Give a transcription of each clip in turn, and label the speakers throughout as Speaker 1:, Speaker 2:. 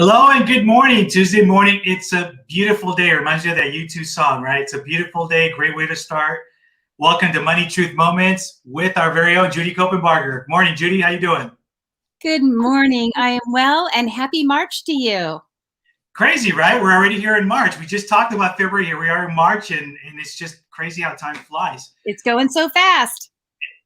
Speaker 1: Hello and good morning. Tuesday morning. It's a beautiful day. It reminds me of that U2 song, right? It's a beautiful day. Great way to start. Welcome to Money Truth Moments with our very own Judy Copenbarger. Morning, Judy. How you doing?
Speaker 2: Good morning. I am well, and happy March to you.
Speaker 1: Crazy, right? We're already here in March. We just talked about February. Here we are in March, and it's just crazy how time flies.
Speaker 2: It's going so fast.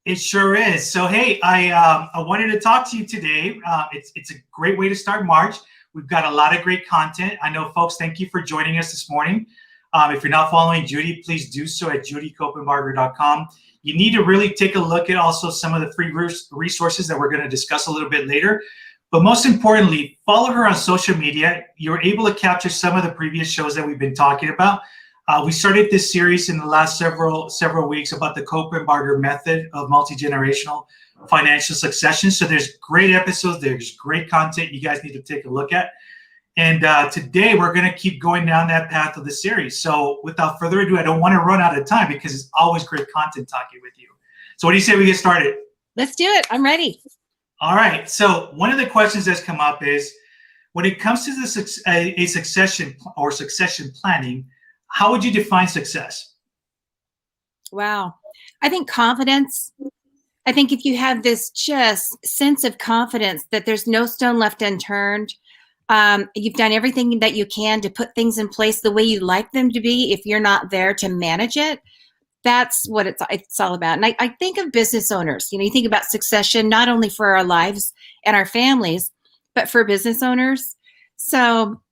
Speaker 1: It sure is. So, hey, I wanted to talk to you today. It's a great way to start March. We've got a lot of great content. I know, folks, thank you for joining us this morning. If you're not following Judy, please do so at judycopenbarger.com. You need to really take a look at also some of the free resources that we're going to discuss a little bit later. But most importantly, follow her on social media. You're able to capture some of the previous shows that we've been talking about. We started this series in the last several weeks about the Copenbarger Method of multi-generational financial succession. So there's great episodes, there's great content you guys need to take a look at. And today we're going to keep going down that path of the series. So without further ado, I don't want to run out of time because it's always great content talking with you. So what do you say we get started?
Speaker 2: Let's do it. I'm ready.
Speaker 1: All right. So one of the questions that's come up is when it comes to a succession planning, how would you define success?
Speaker 2: Wow. I think confidence. I think if you have this just sense of confidence that there's no stone left unturned, you've done everything that you can to put things in place the way you like them to be. If you're not there to manage it, that's what it's all about. And I think of business owners. You think about succession, not only for our lives and our families, but for business owners. So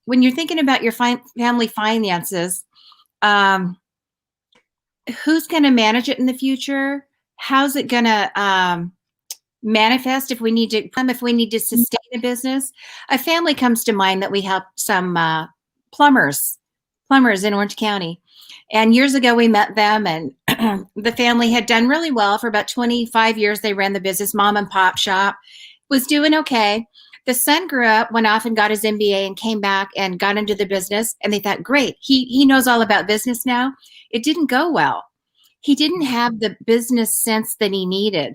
Speaker 2: when you're thinking about your family finances, who's going to manage it in the future? How's it going to manifest if we need to sustain a business? A family comes to mind that we helped some plumbers in Orange County. And years ago, we met them, and the family had done really well. For about 25 years, they ran the business, mom and pop shop, was doing okay. The son grew up, went off and got his MBA and came back and got into the business. And they thought, great, he knows all about business now. It didn't go well. He didn't have the business sense that he needed.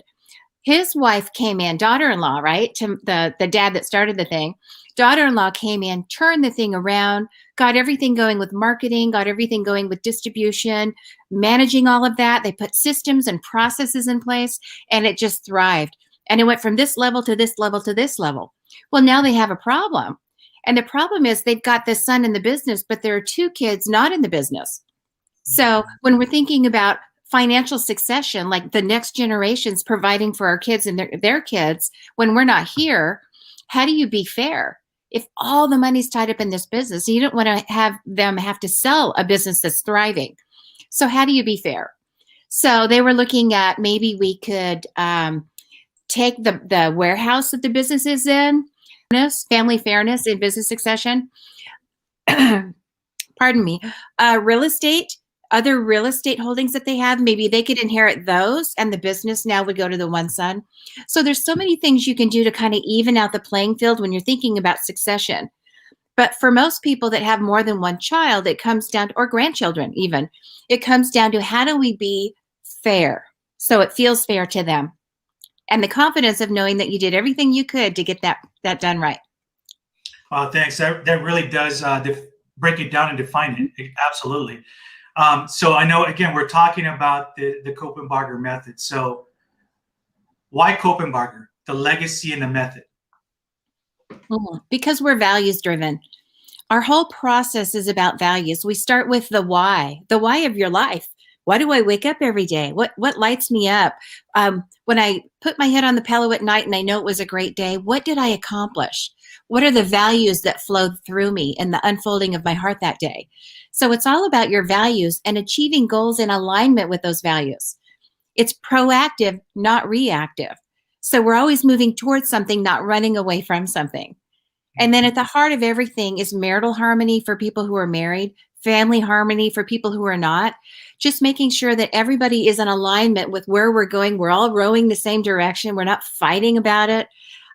Speaker 2: His wife came in, daughter-in-law, right? To the dad that started the thing. Daughter-in-law came in, turned the thing around, got everything going with marketing, got everything going with distribution, managing all of that. They put systems and processes in place, and it just thrived. And it went from this level to this level to this level. Well, now they have a problem. And the problem is they've got this son in the business, but there are two kids not in the business. So when we're thinking about financial succession, like the next generations providing for our kids and their kids, when we're not here, how do you be fair? If all the money's tied up in this business, you don't want to have them have to sell a business that's thriving. So how do you be fair? So they were looking at maybe we could take the warehouse that the business is in, family fairness in business succession, pardon me, real estate, other real estate holdings that they have, maybe they could inherit those and the business now would go to the one son. So there's so many things you can do to kind of even out the playing field when you're thinking about succession. But for most people that have more than one child, it comes down to, or grandchildren even, it comes down to how do we be fair so it feels fair to them? And the confidence of knowing that you did everything you could to get that done right.
Speaker 1: Thanks. That really does break it down and define it. Absolutely. So I know, again, we're talking about the Copenbarger Method. So why Copenbarger, the legacy and the method?
Speaker 2: Because we're values driven. Our whole process is about values. We start with the why of your life. Why do I wake up every day? What lights me up? When I put my head on the pillow at night and I know it was a great day, what did I accomplish? What are the values that flowed through me in the unfolding of my heart that day? So it's all about your values and achieving goals in alignment with those values. It's proactive, not reactive. So we're always moving towards something, not running away from something. And then at the heart of everything is marital harmony for people who are married, family harmony for people who are not, just making sure that everybody is in alignment with where we're going. We're all rowing the same direction. We're not fighting about it.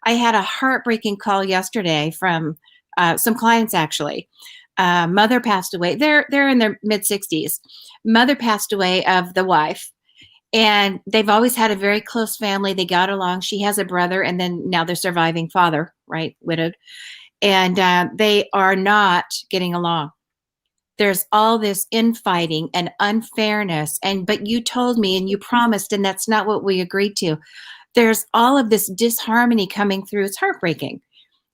Speaker 2: I had a heartbreaking call yesterday from some clients, actually. Mother passed away. They're in their mid-60s. Mother passed away of the wife. And they've always had a very close family. They got along. She has a brother and then now their surviving father, right? Widowed. and they are not getting along. There's all this infighting and unfairness, but you told me and you promised, and that's not what we agreed to. There's all of this disharmony coming through. It's heartbreaking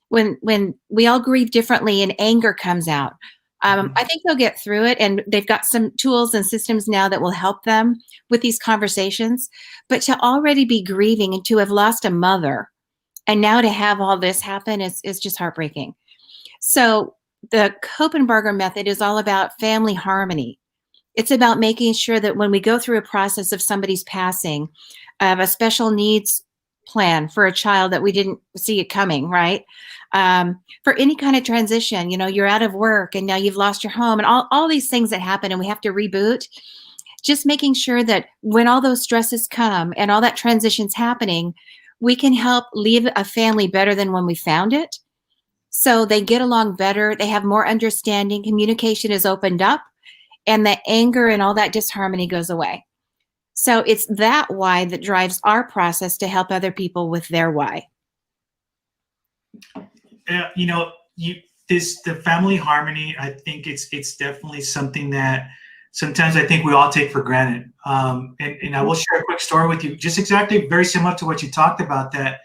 Speaker 2: when we all grieve differently and anger comes out. I think they'll get through it, and they've got some tools and systems now that will help them with these conversations. But to already be grieving and to have lost a mother, and now to have all this happen is just heartbreaking. So the Copenbarger Method is all about family harmony. It's about making sure that when we go through a process of somebody's passing, of a special needs plan for a child that we didn't see it coming, right? For any kind of transition, you're out of work and now you've lost your home and all these things that happen and we have to reboot. Just making sure that when all those stresses come and all that transition's happening, we can help leave a family better than when we found it. So they get along better, they have more understanding, communication is opened up, and the anger and all that disharmony goes away. So it's that why that drives our process to help other people with their why.
Speaker 1: The family harmony, I think it's definitely something that sometimes I think we all take for granted. And I will share a quick story with you, just exactly very similar to what you talked about, that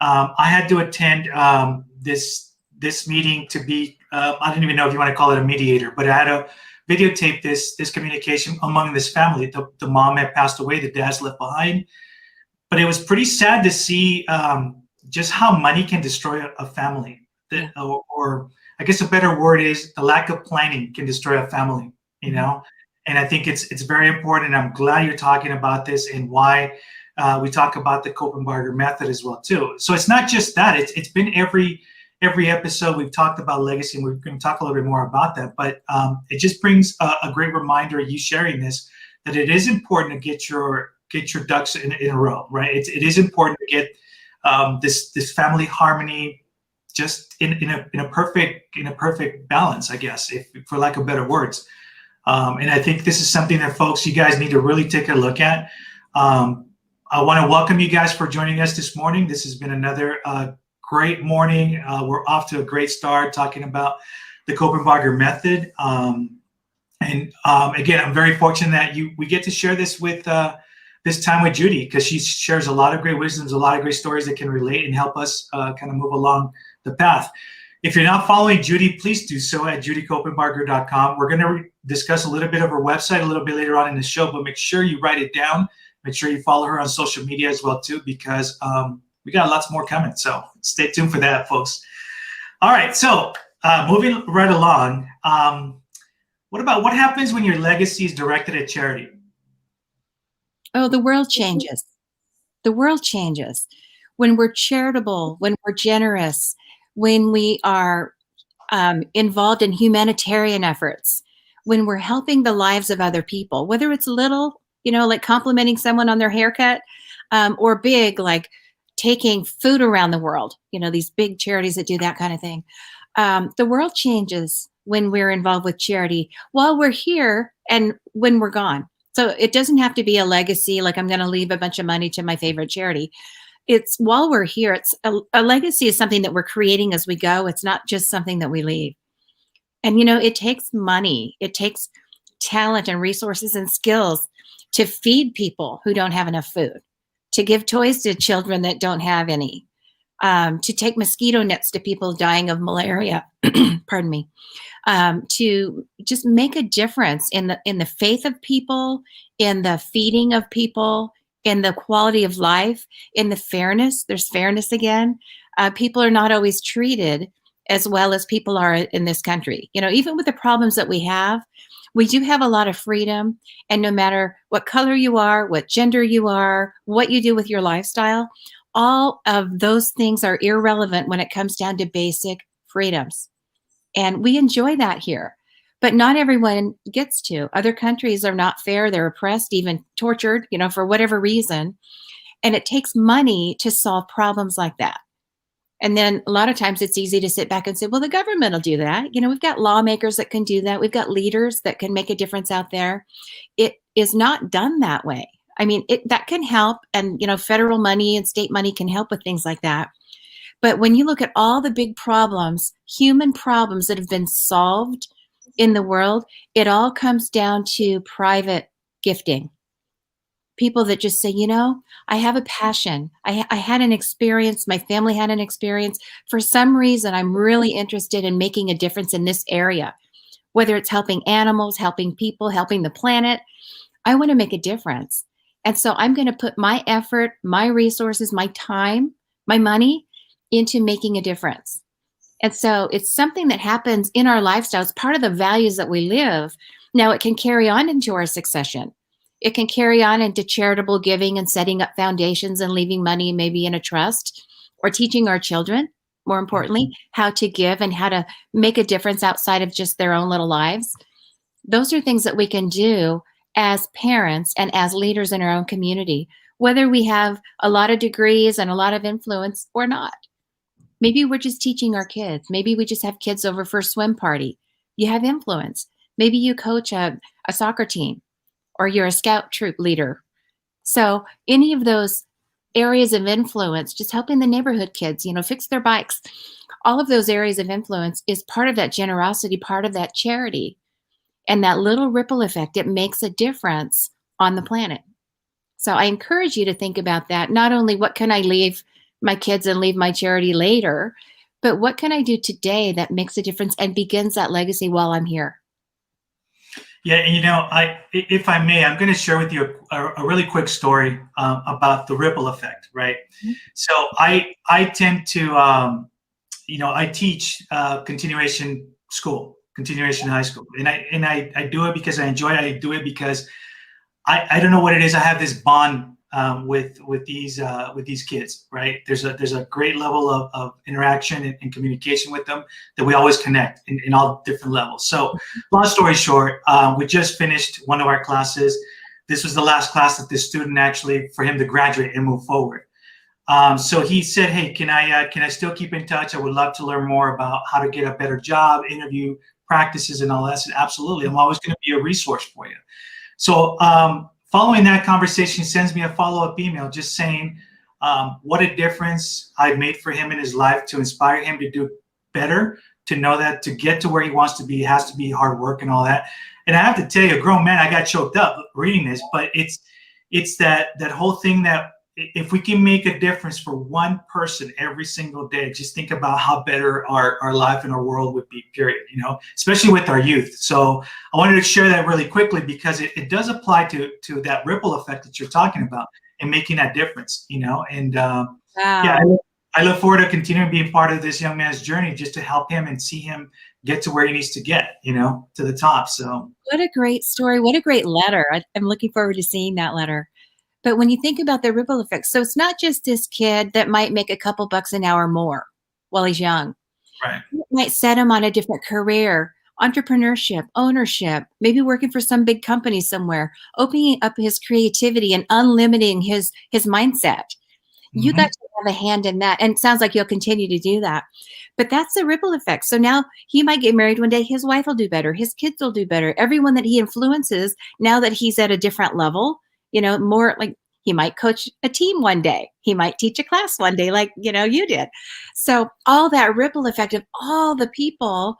Speaker 1: I had to attend this meeting to be, I don't even know if you want to call it a mediator, but I had to videotape this communication among this family. The mom had passed away, the dad's left behind. But it was pretty sad to see just how money can destroy a family. Or I guess a better word is the lack of planning can destroy a family, And I think it's very important. I'm glad you're talking about this and why we talk about the Copenbarger Method as well too. So it's not just that. It's been every episode we've talked about legacy, and we're going to talk a little bit more about that. But it just brings a great reminder, you sharing this, that it is important to get your ducks in a row, right? It is important to get this family harmony just in a perfect balance, I guess, if for lack of better words. And I think this is something that folks, you guys need to really take a look at. I want to welcome you guys for joining us this morning. This has been another great morning. We're off to a great start talking about the Copenbarger Method. And again, I'm very fortunate that we get to share this with this time with Judy, because she shares a lot of great wisdoms, a lot of great stories that can relate and help us kind of move along the path. If you're not following Judy, please do so at judycopenbarger.com. We're going to discuss a little bit of her website a little bit later on in the show, but make sure you write it down. Make sure you follow her on social media as well too, because we got lots more coming. So stay tuned for that, folks. All right, so moving right along. What happens when your legacy is directed at charity?
Speaker 2: Oh, the world changes. The world changes. When we're charitable, when we're generous, when we are involved in humanitarian efforts, when we're helping the lives of other people, whether it's little, like complimenting someone on their haircut, or big, like taking food around the world, these big charities that do that kind of thing. The world changes when we're involved with charity while we're here and when we're gone. So it doesn't have to be a legacy, like I'm going to leave a bunch of money to my favorite charity. It's while we're here. It's a legacy is something that we're creating as we go. It's not just something that we leave. And, it takes money. It takes talent and resources and skills to feed people who don't have enough food, to give toys to children that don't have any, to take mosquito nets to people dying of malaria, pardon me, to just make a difference in the faith of people, in the feeding of people, in the quality of life, in the fairness. There's fairness again. People are not always treated as well as people are in this country. Even with the problems that we do have a lot of freedom. And no matter what color you are, what gender you are, what you do with your lifestyle, all of those things are irrelevant when it comes down to basic freedoms. And we enjoy that here. But not everyone gets to. Other countries are not fair. They're oppressed, even tortured, for whatever reason. And it takes money to solve problems like that. And then a lot of times it's easy to sit back and say, well, the government will do that. We've got lawmakers that can do that. We've got leaders that can make a difference out there. It is not done that way. I mean, that can help. And, federal money and state money can help with things like that. But when you look at all the big problems, human problems that have been solved in the world, it all comes down to private gifting. People that just say, you know, I have a passion. I had an experience. My family had an experience. For some reason, I'm really interested in making a difference in this area, whether it's helping animals, helping people, helping the planet. I want to make a difference. And so I'm going to put my effort, my resources, my time, my money into making a difference. And so it's something that happens in our lifestyle. It's part of the values that we live. Now it can carry on into our succession. It can carry on into charitable giving and setting up foundations and leaving money maybe in a trust, or teaching our children, more importantly, how to give and how to make a difference outside of just their own little lives. Those are things that we can do as parents and as leaders in our own community, whether we have a lot of degrees and a lot of influence or not. Maybe we're just teaching our kids. Maybe we just have kids over for a swim party. You have influence. Maybe you coach a soccer team, or you're a scout troop leader. So any of those areas of influence, just helping the neighborhood kids, fix their bikes, all of those areas of influence is part of that generosity, part of that charity. And that little ripple effect, it makes a difference on the planet. So I encourage you to think about that. Not only what can I leave my kids and leave my charity later, but what can I do today that makes a difference and begins that legacy while I'm here?
Speaker 1: Yeah, and if I may, I'm going to share with you a really quick story about the ripple effect, right? Mm-hmm. So I tend to, I teach continuation high school, and I do it because I enjoy it. I do it because I don't know what it is. I have this bond with these kids, right? There's a great level of interaction and communication with them that we always connect in all different levels. So long story short, we just finished one of our classes. This was the last class that this student actually, for him to graduate and move forward. So he said, hey, can I still keep in touch? I would love to learn more about how to get a better job, interview practices and all that. I said, absolutely. I'm always going to be a resource for you. So following that conversation, he sends me a follow-up email just saying what a difference I've made for him in his life, to inspire him to do better, to know that to get to where he wants to be, it has to be hard work and all that. And I have to tell you, a grown man, I got choked up reading this, but it's that whole thing that if we can make a difference for one person every single day, just think about how better our life and our world would be, period, especially with our youth. So I wanted to share that really quickly because it does apply to that ripple effect that you're talking about and making that difference, and
Speaker 2: wow.
Speaker 1: Yeah, I look forward to continuing being part of this young man's journey, just to help him and see him get to where he needs to get, to the top. So
Speaker 2: what a great story. What a great letter. I'm looking forward to seeing that letter. But when you think about the ripple effect, so it's not just this kid that might make a couple bucks an hour more while he's young.
Speaker 1: Right.
Speaker 2: It might set him on a different career, entrepreneurship, ownership, maybe working for some big company somewhere, opening up his creativity and unlimiting his mindset. You got to have a hand in that. And it sounds like you'll continue to do that. But that's the ripple effect. So now he might get married one day. His wife will do better. His kids will do better. Everyone that he influences, now that he's at a different level, more like he might coach a team one day. He might teach a class one day like, you did. So all that ripple effect of all the people,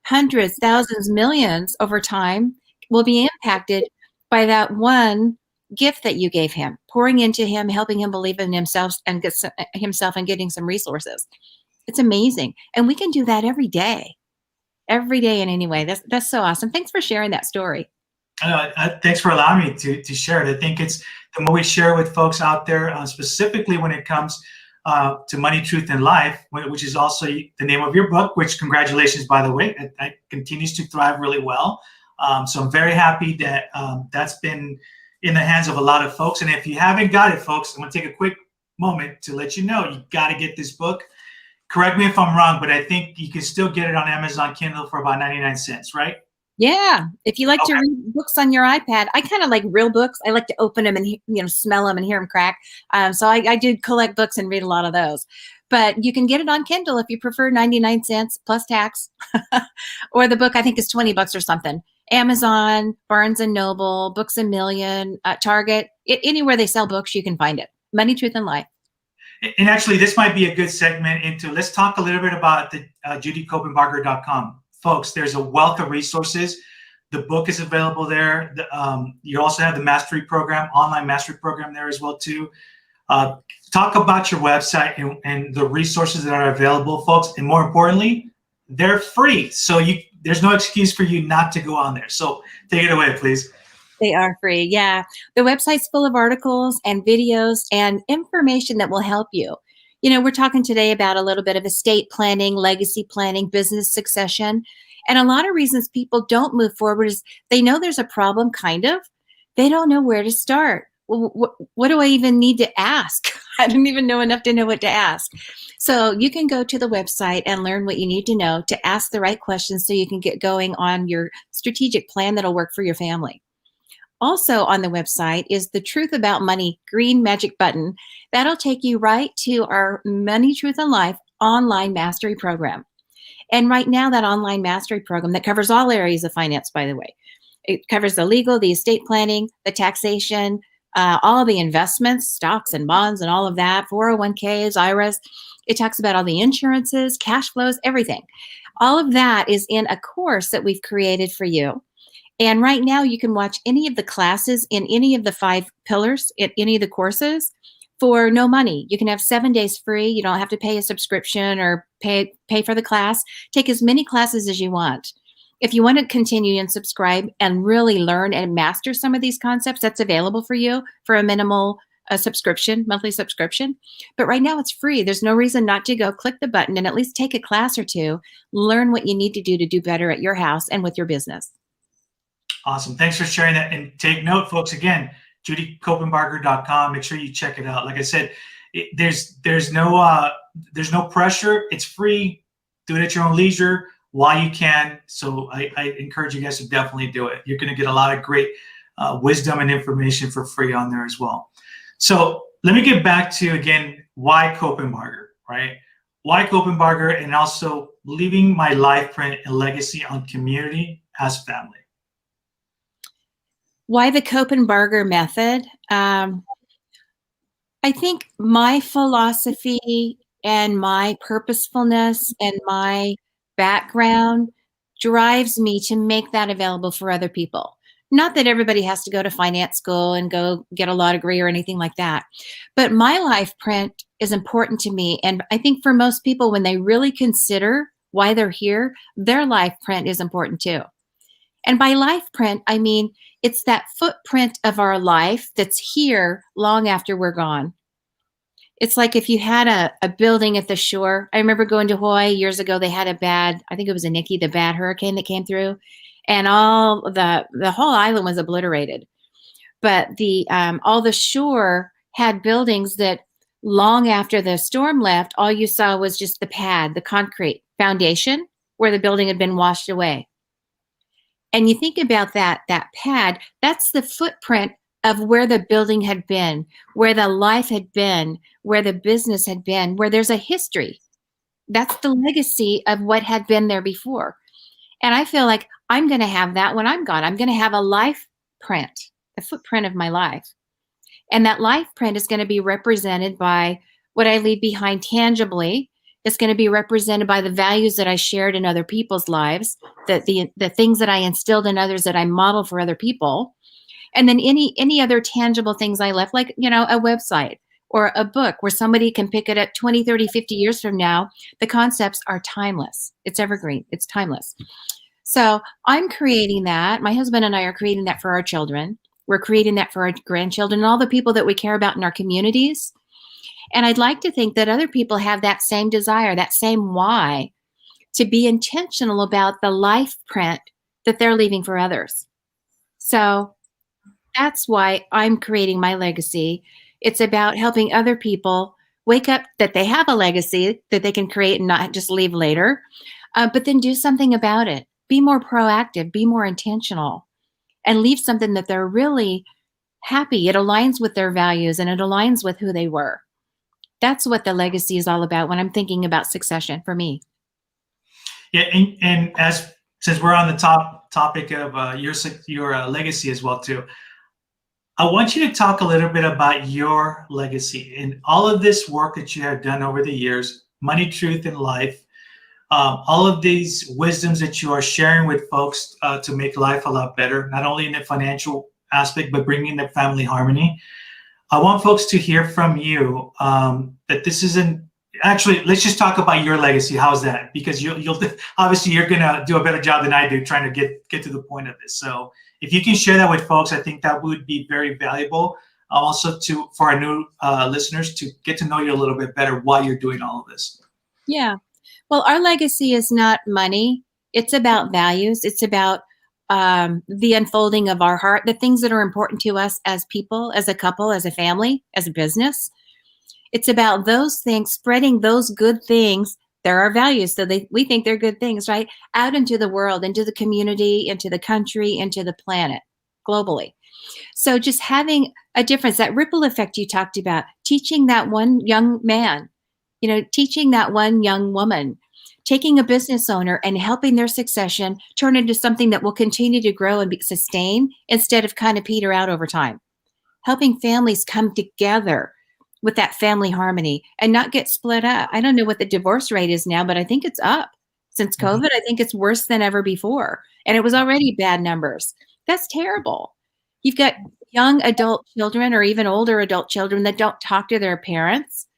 Speaker 2: hundreds, thousands, millions over time will be impacted by that one gift that you gave him, pouring into him, helping him believe in himself and getting some resources. It's amazing. And we can do that every day in any way. That's so awesome. Thanks for sharing that story.
Speaker 1: Thanks for allowing me to share it. I think it's the more we share with folks out there, specifically when it comes to Money, Truth, and Life, which is also the name of your book, which congratulations, by the way, it continues to thrive really well. So I'm very happy that that's been in the hands of a lot of folks. And if you haven't got it, folks, I'm going to take a quick moment to let you know you got to get this book. Correct me if I'm wrong, but I think you can still get it on Amazon Kindle for about 99 cents, right?
Speaker 2: Yeah. If you like to read books on your iPad, I kind of like real books. I like to open them and, smell them and hear them crack. So I do collect books and read a lot of those. But you can get it on Kindle if you prefer, 99 cents plus tax. Or the book, I think, is 20 bucks or something. Amazon, Barnes & Noble, Books A Million, Target, anywhere they sell books, you can find it. Money, Truth, and Life.
Speaker 1: And actually, this might be a good segment into, let's talk a little bit about the judycopenbarger.com. Folks, there's a wealth of resources. The book is available there. You also have the mastery program, online mastery program there as well too. Talk about your website and the resources that are available, folks. And more importantly, they're free. So there's no excuse for you not to go on there. So take it away, please.
Speaker 2: They are free. Yeah. The website's full of articles and videos and information that will help you. You know, we're talking today about a little bit of estate planning, legacy planning, business succession. And a lot of reasons people don't move forward is they know there's a problem, kind of. They don't know where to start. Well, what do I even need to ask? I don't even know enough to know what to ask. So you can go to the website and learn what you need to know to ask the right questions so you can get going on your strategic plan that'll work for your family. Also on the website is the Truth About Money green magic button. That'll take you right to our Money, Truth, and Life online mastery program. And right now, that online mastery program that covers all areas of finance, by the way, it covers the legal, the estate planning, the taxation, all of the investments, stocks and bonds and all of that, 401ks, IRAs. It talks about all the insurances, cash flows, everything. All of that is in a course that we've created for you. And right now you can watch any of the classes in any of the 5 pillars in any of the courses for no money. You can have 7 days free. You don't have to pay a subscription or pay for the class. Take as many classes as you want. If you want to continue and subscribe and really learn and master some of these concepts, that's available for you for a minimal subscription, monthly subscription. But right now it's free. There's no reason not to go click the button and at least take a class or two, learn what you need to do better at your house and with your business.
Speaker 1: Awesome. Thanks for sharing that. And take note, folks, again, judycopenbarger.com. Make sure you check it out. Like I said, there's no pressure. It's free. Do it at your own leisure while you can. So I encourage you guys to definitely do it. You're going to get a lot of great wisdom and information for free on there as well. So let me get back to, again, why Copenbarger, right? Why Copenbarger, and also leaving my life print and legacy on community as family.
Speaker 2: Why the Copenbarger Method? I think my philosophy and my purposefulness and my background drives me to make that available for other people. Not that everybody has to go to finance school and go get a law degree or anything like that, but my life print is important to me. And I think for most people, when they really consider why they're here, their life print is important too. And by life print, I mean, it's that footprint of our life that's here long after we're gone. It's like if you had a building at the shore. I remember going to Hawaii years ago. They had I think it was a Nikki, the bad hurricane that came through, and all the whole island was obliterated. But all the shore had buildings that long after the storm left, all you saw was just the pad, the concrete foundation where the building had been washed away. And you think about that pad, that's the footprint of where the building had been, where the life had been, where the business had been, where there's a history. That's the legacy of what had been there before. And I feel like I'm going to have that when I'm gone. I'm going to have a life print, a footprint of my life. And that life print is going to be represented by what I leave behind tangibly. It's going to be represented by the values that I shared in other people's lives, the things that I instilled in others that I model for other people. And then any other tangible things I left, like, a website or a book where somebody can pick it up 20, 30, 50 years from now. The concepts are timeless. It's evergreen. It's timeless. So I'm creating that. My husband and I are creating that for our children. We're creating that for our grandchildren and all the people that we care about in our communities. And I'd like to think that other people have that same desire, that same why, to be intentional about the life print that they're leaving for others. So that's why I'm creating my legacy. It's about helping other people wake up that they have a legacy that they can create and not just leave later, but then do something about it. Be more proactive, be more intentional, and leave something that they're really happy. It aligns with their values and it aligns with who they were. That's what the legacy is all about when I'm thinking about succession for me.
Speaker 1: Yeah, and since we're on the topic of your legacy as well too, I want you to talk a little bit about your legacy and all of this work that you have done over the years, money, truth, and life. All of these wisdoms that you are sharing with folks to make life a lot better, not only in the financial aspect, but bringing the family harmony. I want folks to hear from you that this isn't actually. Let's just talk about your legacy. How's that? Because you'll obviously you're gonna do a better job than I do trying to get to the point of this. So if you can share that with folks, I think that would be very valuable. Also, to for our new listeners to get to know you a little bit better while you're doing all of this.
Speaker 2: Yeah. Well, our legacy is not money. It's about values. It's about the unfolding of our heart, the things that are important to us as people, as a couple, as a family, as a business. It's about those things, spreading those good things. There are values, so we think they're good things, right? Out into the world, into the community, into the country, into the planet, globally. So just having a difference, that ripple effect you talked about, teaching that one young man, teaching that one young woman, taking a business owner and helping their succession turn into something that will continue to grow and sustain instead of kind of peter out over time. Helping families come together with that family harmony and not get split up. I don't know what the divorce rate is now, but I think it's up since COVID. I think it's worse than ever before. And it was already bad numbers. That's terrible. You've got young adult children or even older adult children that don't talk to their parents.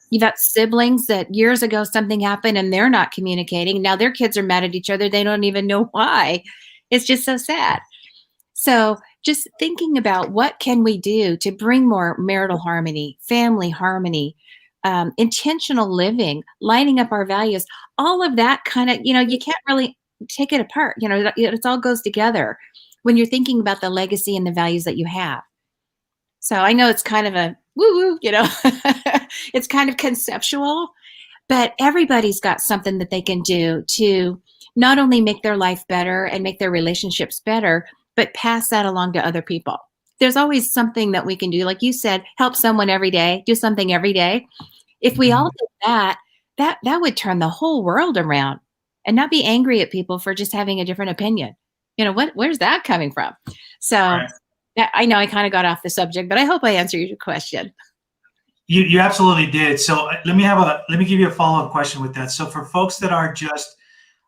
Speaker 2: You've got siblings that years ago something happened and they're not communicating. Now their kids are mad at each other. They don't even know why. It's just so sad. So just thinking about what can we do to bring more marital harmony, family harmony, intentional living, lining up our values, all of that kind of, you can't really take it apart. It all goes together when you're thinking about the legacy and the values that you have. So I know it's kind of a woo-woo, it's kind of conceptual, but everybody's got something that they can do to not only make their life better and make their relationships better, but pass that along to other people. There's always something that we can do. Like you said, help someone every day, do something every day. If we all did that, that would turn the whole world around and not be angry at people for just having a different opinion. Where's that coming from? So
Speaker 1: Right.
Speaker 2: I know I kind of got off the subject, but I hope I answered your question.
Speaker 1: You absolutely did. So let me give you a follow-up question with that. So for folks that are just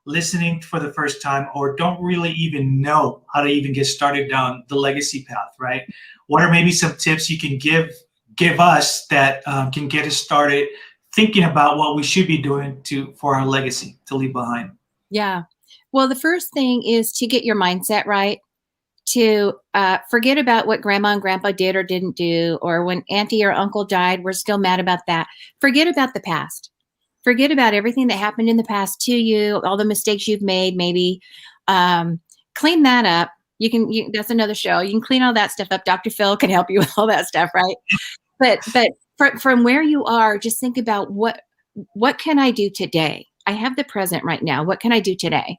Speaker 1: listening for the first time or don't really even know how to even get started down the legacy path, right? What are maybe some tips you can give us that can get us started thinking about what we should be doing for our legacy to leave behind?
Speaker 2: Yeah. Well, the first thing is to get your mindset right, to forget about what grandma and grandpa did or didn't do, or when auntie or uncle died, we're still mad about that. Forget about the past. Forget about everything that happened in the past to you, all the mistakes you've made, maybe. Clean that up. That's another show. You can clean all that stuff up. Dr. Phil can help you with all that stuff, right? But from where you are, just think about what can I do today? I have the present right now. What can I do today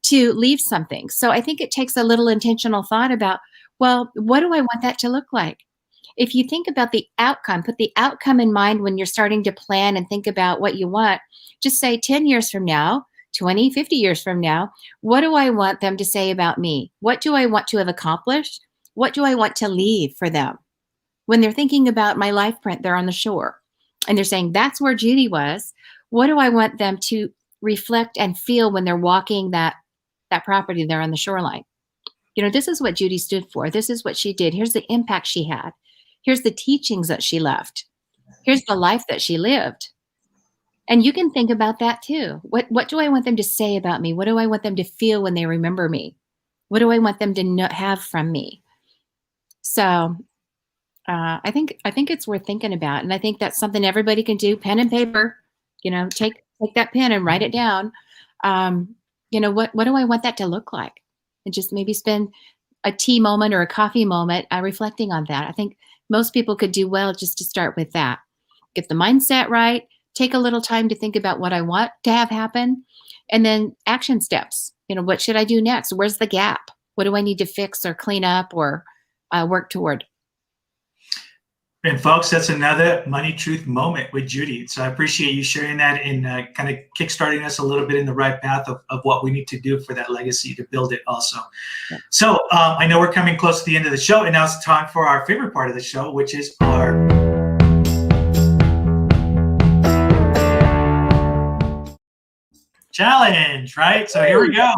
Speaker 2: to leave something? So I think it takes a little intentional thought about, well, what do I want that to look like? If you think about the outcome, put the outcome in mind when you're starting to plan and think about what you want. Just say 10 years from now, 20, 50 years from now, what do I want them to say about me? What do I want to have accomplished? What do I want to leave for them? When they're thinking about my life print, they're on the shore and they're saying, that's where Judy was. What do I want them to reflect and feel when they're walking that property there on the shoreline? This is what Judy stood for. This is what she did. Here's the impact she had. Here's the teachings that she left. Here's the life that she lived. And you can think about that too. What do I want them to say about me? What do I want them to feel when they remember me? What do I want them to have from me? So I think it's worth thinking about. And I think that's something everybody can do. Pen and paper, take that pen and write it down. What do I want that to look like? And just maybe spend a tea moment or a coffee moment reflecting on that. I think most people could do well just to start with that. Get the mindset right. Take a little time to think about what I want to have happen. And then action steps. What should I do next? Where's the gap? What do I need to fix or clean up or work toward?
Speaker 1: And folks, that's another Money Truth moment with Judy. So I appreciate you sharing that and kind of kickstarting us a little bit in the right path of what we need to do for that legacy to build it also.
Speaker 2: Yeah.
Speaker 1: So I know we're coming close to the end of the show, and now it's time for our favorite part of the show, which is our challenge, right? So here we go.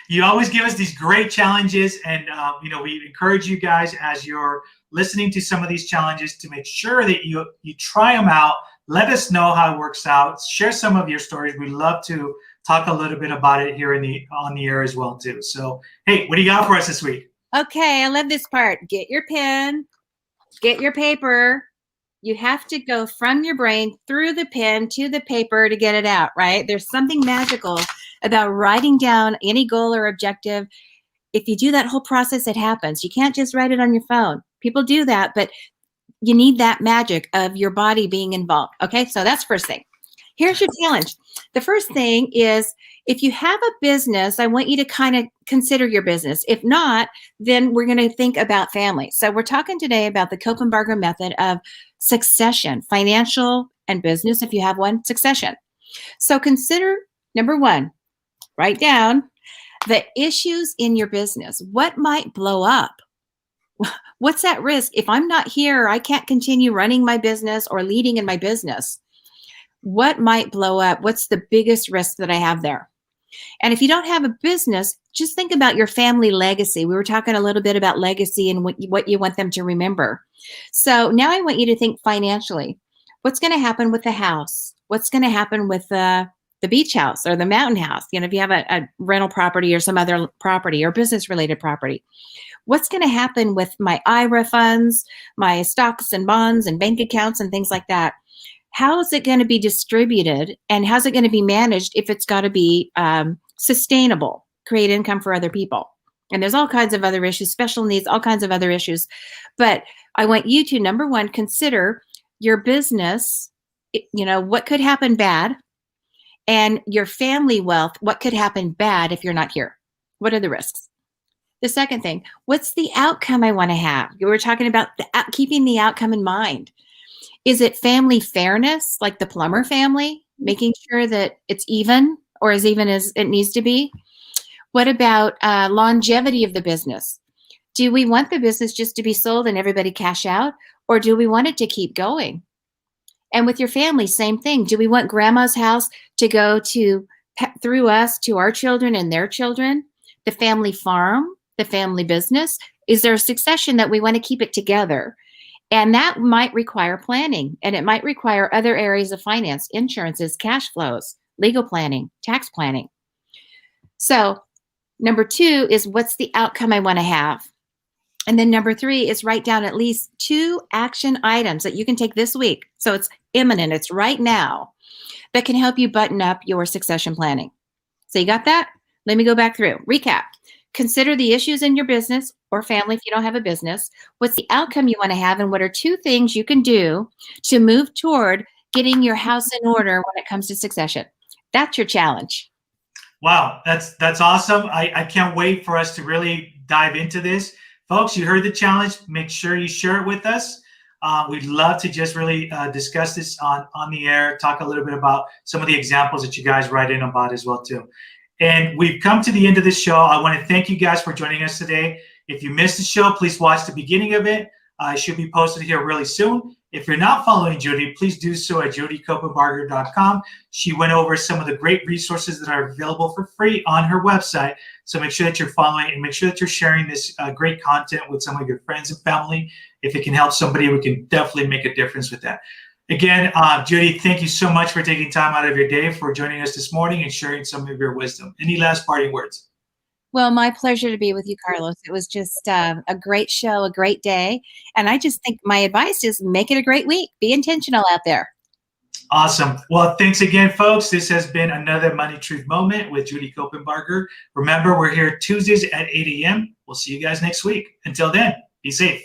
Speaker 1: You always give us these great challenges, and we encourage you guys as you're listening to some of these challenges to make sure that you try them out. Let us know how it works out. Share some of your stories. We love to talk a little bit about it here on the air as well too. So, hey, what do you got for us this week?
Speaker 2: Okay, I love this part. Get your pen, get your paper. You have to go from your brain through the pen to the paper to get it out, right? There's something magical about writing down any goal or objective. If you do that whole process, it happens. You can't just write it on your phone. People do that, but you need that magic of your body being involved. Okay, so that's first thing. Here's your challenge. The first thing is, if you have a business, I want you to kind of consider your business. If not, then we're going to think about family. So we're talking today about the Copenbarger Method of succession, financial and business, if you have one, succession. So consider, number one, write down the issues in your business. What might blow up? What's at risk? If I'm not here, I can't continue running my business or leading in my business. What might blow up? What's the biggest risk that I have there? And if you don't have a business, just think about your family legacy. We were talking a little bit about legacy and what you want them to remember. So now I want you to think financially. What's going to happen with the house? What's going to happen with the beach house or the mountain house? If you have a rental property or some other property or business related property. What's going to happen with my IRA funds, my stocks and bonds and bank accounts and things like that? How is it going to be distributed, and how's it going to be managed if it's got to be sustainable, create income for other people? And there's all kinds of other issues, special needs, all kinds of other issues. But I want you to, number one, consider your business, what could happen bad, and your family wealth, what could happen bad if you're not here? What are the risks? The second thing, what's the outcome I want to have? You were talking about keeping the outcome in mind. Is it family fairness, like the plumber family, making sure that it's even or as even as it needs to be? What about longevity of the business? Do we want the business just to be sold and everybody cash out, or do we want it to keep going? And with your family, same thing. Do we want grandma's house to go through us to our children and their children? The family farm, the family business? Is there a succession that we want to keep it together? And that might require planning, and it might require other areas of finance, insurances, cash flows, legal planning, tax planning. So number two is, what's the outcome I want to have? And then number three is, write down at least 2 action items that you can take this week. So it's imminent, it's right now, that can help you button up your succession planning. So you got that? Let me go back through. Recap. Consider the issues in your business or family if you don't have a business. What's the outcome you want to have, and what are 2 things you can do to move toward getting your house in order when it comes to succession? That's your challenge.
Speaker 1: Wow, that's awesome. I can't wait for us to really dive into this. Folks, you heard the challenge. Make sure you share it with us. We'd love to just really discuss this on the air, talk a little bit about some of the examples that you guys write in about as well too. And we've come to the end of the show. I want to thank you guys for joining us today. If you missed the show, please watch the beginning of it. It should be posted here really soon. If you're not following Judy, please do so at judycopenbarger.com. She went over some of the great resources that are available for free on her website. So make sure that you're following and make sure that you're sharing this great content with some of your friends and family. If it can help somebody, we can definitely make a difference with that. Again, Judy, thank you so much for taking time out of your day for joining us this morning and sharing some of your wisdom. Any last parting words?
Speaker 2: Well, my pleasure to be with you, Carlos. It was just a great show, a great day. And I just think my advice is, make it a great week. Be intentional out there.
Speaker 1: Awesome. Well, thanks again, folks. This has been another Money Truth Moment with Judy Copenbarger. Remember, we're here Tuesdays at 8 a.m. We'll see you guys next week. Until then, be safe.